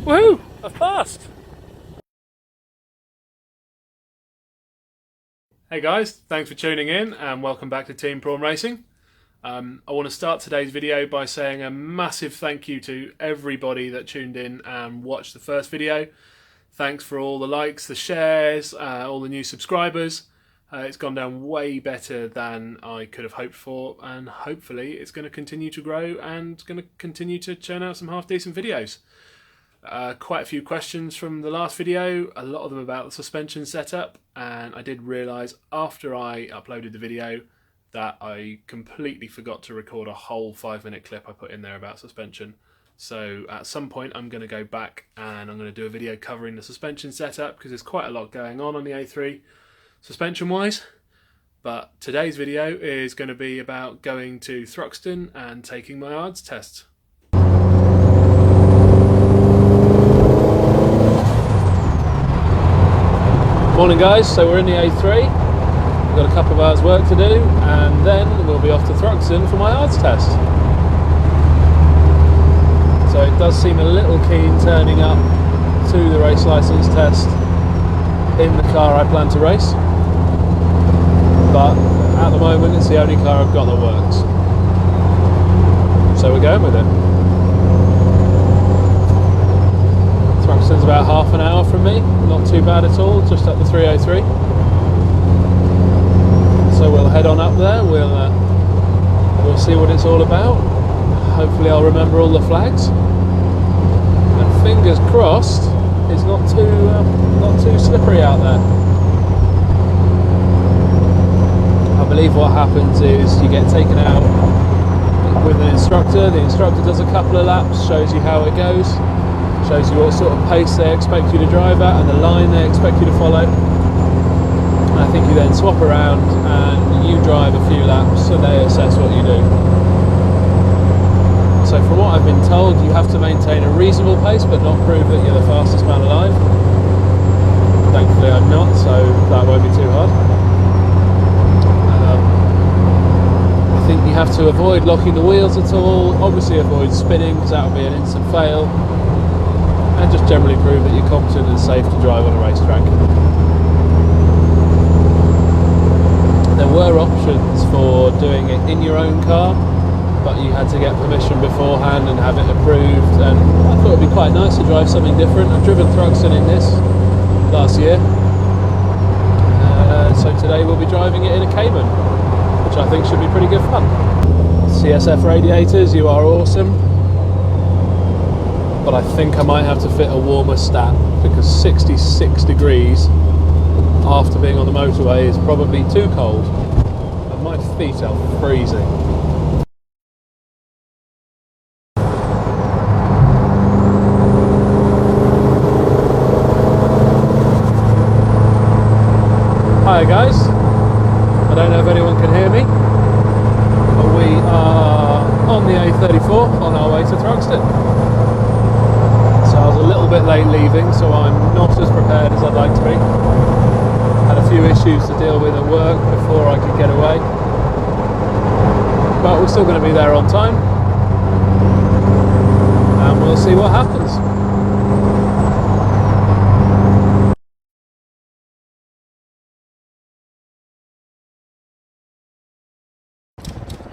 Woohoo! I've passed! Hey guys, thanks for tuning in and welcome back to TeamPrawnRacing. I want to start today's video by saying a massive thank you to everybody that tuned in and watched the first video. Thanks for all the likes, the shares, all the new subscribers. It's gone down way better than I could have hoped for, and hopefully it's going to continue to grow and going to continue to churn out some half-decent videos. Quite a few questions from the last video, a lot of them about the suspension setup, and I did realise after I uploaded the video that I completely forgot to record a whole 5-minute clip I put in there about suspension. So at some point I'm going to go back and I'm going to do a video covering the suspension setup because there's quite a lot going on the A3 suspension wise. But today's video is going to be about going to Thruxton and taking my ARDS test. Morning guys, so we're in the A3, we've got a couple of hours work to do and then we'll be off to Thruxton for my ARDS test. So it does seem a little keen turning up to the race licence test in the car I plan to race, but at the moment it's the only car I've got that works. So we're going with it. Thruxton's about half an hour from me, not too bad at all, just up the 303. So we'll head on up there, we'll see what it's all about. Hopefully I'll remember all the flags. And fingers crossed, it's not too slippery out there. I believe what happens is you get taken out with an instructor. The instructor does a couple of laps, shows you how it goes. Shows you what sort of pace they expect you to drive at and the line they expect you to follow. And I think you then swap around and you drive a few laps and they assess what you do. So from what I've been told, you have to maintain a reasonable pace but not prove that you're the fastest man alive. Thankfully I'm not, so that won't be too hard. I think you have to avoid locking the wheels at all, obviously avoid spinning because that would be an instant fail. And just generally prove that you're competent and safe to drive on a racetrack. There were options for doing it in your own car, but you had to get permission beforehand and have it approved, and I thought it would be quite nice to drive something different. I've driven Thruxton in this last year, so today we'll be driving it in a Cayman, which I think should be pretty good fun. CSF radiators, you are awesome. But I think I might have to fit a warmer stat because 66 degrees after being on the motorway is probably too cold and my feet are freezing. Hi guys, I don't know if anyone can hear me, but we are on the A34 on our way to Thruxton. I was a little bit late leaving, so I'm not as prepared as I'd like to be. Had a few issues to deal with at work before I could get away. But we're still going to be there on time. And we'll see what happens.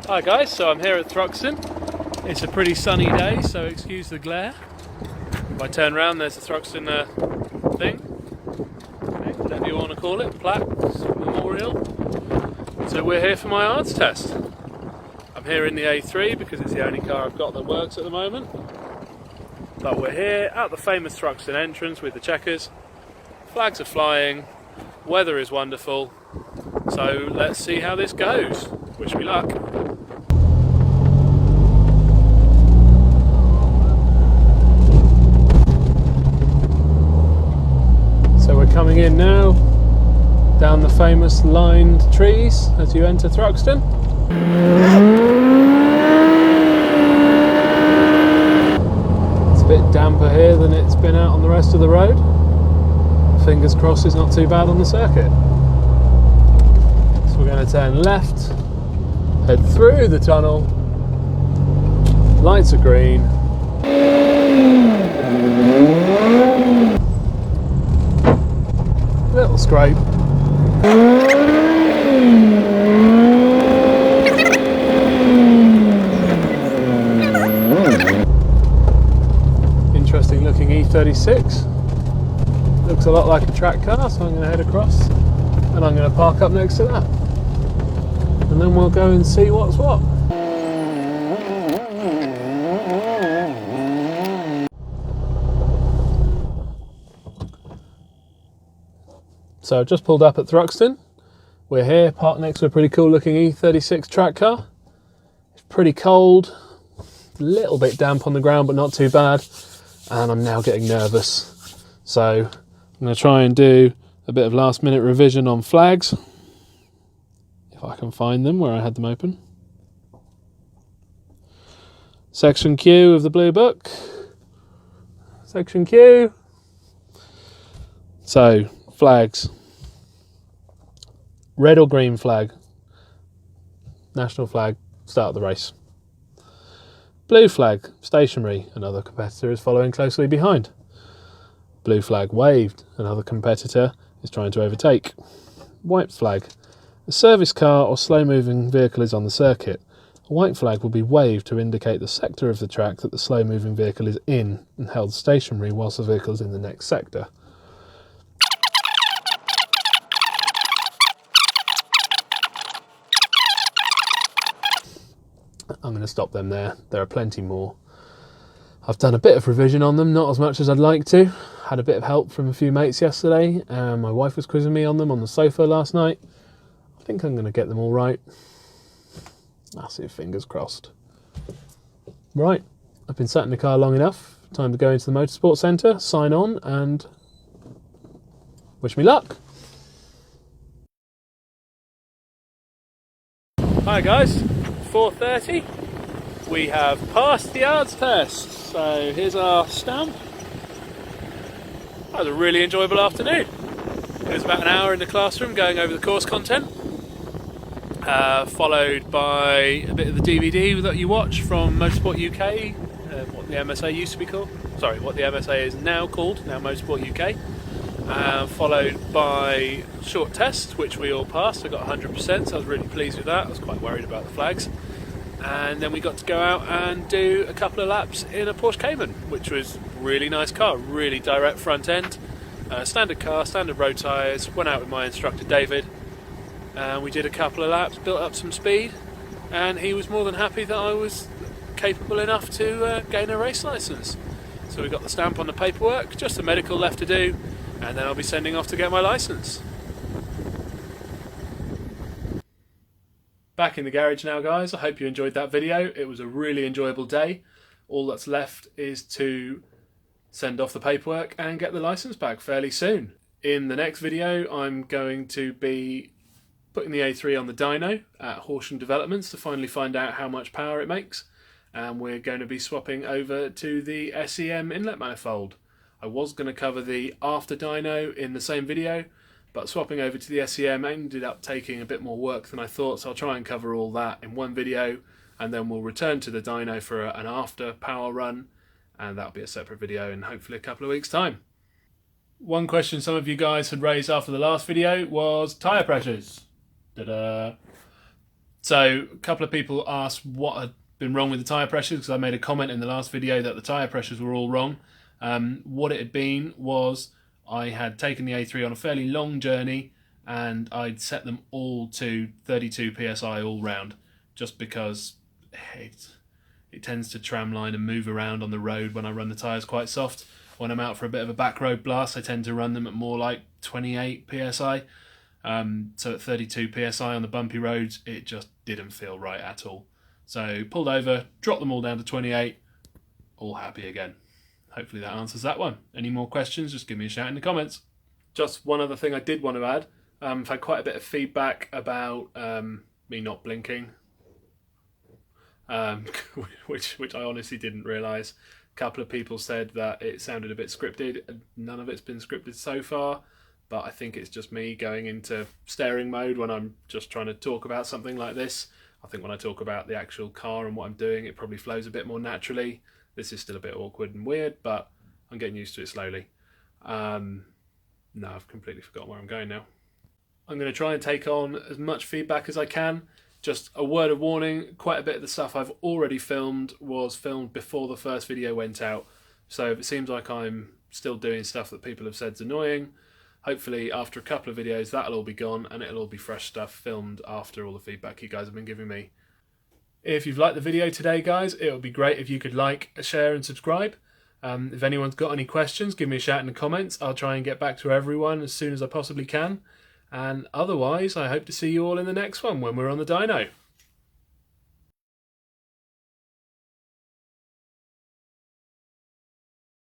Hi guys, so I'm here at Thruxton. It's a pretty sunny day, so excuse the glare. If I turn around, there's the Thruxton thing, okay, whatever you want to call it, plaque, memorial. So we're here for my ARDS test. I'm here in the A3 because it's the only car I've got that works at the moment. But we're here at the famous Thruxton entrance with the checkers. Flags are flying, weather is wonderful. So let's see how this goes. Wish me luck. Coming in now, down the famous lined trees as you enter Thruxton. It's a bit damper here than it's been out on the rest of the road. Fingers crossed it's not too bad on the circuit. So we're going to turn left, head through the tunnel, lights are green. scrape. Interesting looking E36. Looks a lot like a track car, so I'm going to head across and I'm going to park up next to that. And then we'll go and see what's what. So I've just pulled up at Thruxton. We're here, parked next to a pretty cool looking E36 track car. It's pretty cold, a little bit damp on the ground, but not too bad. And I'm now getting nervous. So I'm going to try and do a bit of last minute revision on flags. If I can find them where I had them open. Section Q of the Blue Book. Section Q. So, flags. Red or green flag. National flag, start the race. Blue flag, stationary, another competitor is following closely behind. Blue flag waved, another competitor is trying to overtake. White flag, a service car or slow moving vehicle is on the circuit. A white flag will be waved to indicate the sector of the track that the slow moving vehicle is in and held stationary whilst the vehicle is in the next sector. I'm going to stop them there. There are plenty more. I've done a bit of revision on them, not as much as I'd like to. Had a bit of help from a few mates yesterday. My wife was quizzing me on them on the sofa last night. I think I'm going to get them all right. Massive fingers crossed. Right, I've been sat in the car long enough. Time to go into the motorsport centre, sign on and wish me luck. Hi guys, 4:30. We have passed the ARDS test. So here's our stamp. That was a really enjoyable afternoon. It was about an hour in the classroom going over the course content. Followed by a bit of the DVD that you watch from Motorsport UK, what the MSA used to be called. Sorry, what the MSA is now called, now Motorsport UK. Followed by short tests, which we all passed. I got 100%, so I was really pleased with that. I was quite worried about the flags. And then we got to go out and do a couple of laps in a Porsche Cayman, which was a really nice car, really direct front end, standard car, standard road tyres. Went out with my instructor David. We did a couple of laps, built up some speed, and he was more than happy that I was capable enough to gain a race licence. So we got the stamp on the paperwork, just the medical left to do, and then I'll be sending off to get my licence. Back in the garage now guys, I hope you enjoyed that video. It was a really enjoyable day. All that's left is to send off the paperwork and get the licence back fairly soon. In the next video I'm going to be putting the A3 on the dyno at Horsham Developments to finally find out how much power it makes, and we're going to be swapping over to the SEM inlet manifold. I was going to cover the after dyno in the same video, but swapping over to the SEM ended up taking a bit more work than I thought, so I'll try and cover all that in one video, and then we'll return to the dyno for an after power run, and that'll be a separate video in hopefully a couple of weeks' time. One question some of you guys had raised after the last video was tyre pressures. So a couple of people asked what had been wrong with the tyre pressures, because I made a comment in the last video that the tyre pressures were all wrong. What it had been was I had taken the A3 on a fairly long journey and I'd set them all to 32 psi all round, just because it tends to tramline and move around on the road when I run the tyres quite soft. When I'm out for a bit of a back road blast I tend to run them at more like 28 psi. So at 32 psi on the bumpy roads it just didn't feel right at all. So pulled over, dropped them all down to 28, all happy again. Hopefully that answers that one. Any more questions, just give me a shout in the comments. Just one other thing I did want to add. I've had quite a bit of feedback about me not blinking, which I honestly didn't realise. A couple of people said that it sounded a bit scripted. None of it's been scripted so far, but I think it's just me going into staring mode when I'm just trying to talk about something like this. I think when I talk about the actual car and what I'm doing, it probably flows a bit more naturally. This is still a bit awkward and weird, but I'm getting used to it slowly. No, I've completely forgotten where I'm going now. I'm going to try and take on as much feedback as I can. Just a word of warning, quite a bit of the stuff I've already filmed was filmed before the first video went out. So if it seems like I'm still doing stuff that people have said is annoying, hopefully after a couple of videos that'll all be gone and it'll all be fresh stuff filmed after all the feedback you guys have been giving me. If you've liked the video today, guys, it would be great if you could like, share and subscribe. If anyone's got any questions, give me a shout in the comments. I'll try and get back to everyone as soon as I possibly can. And otherwise, I hope to see you all in the next one when we're on the dyno.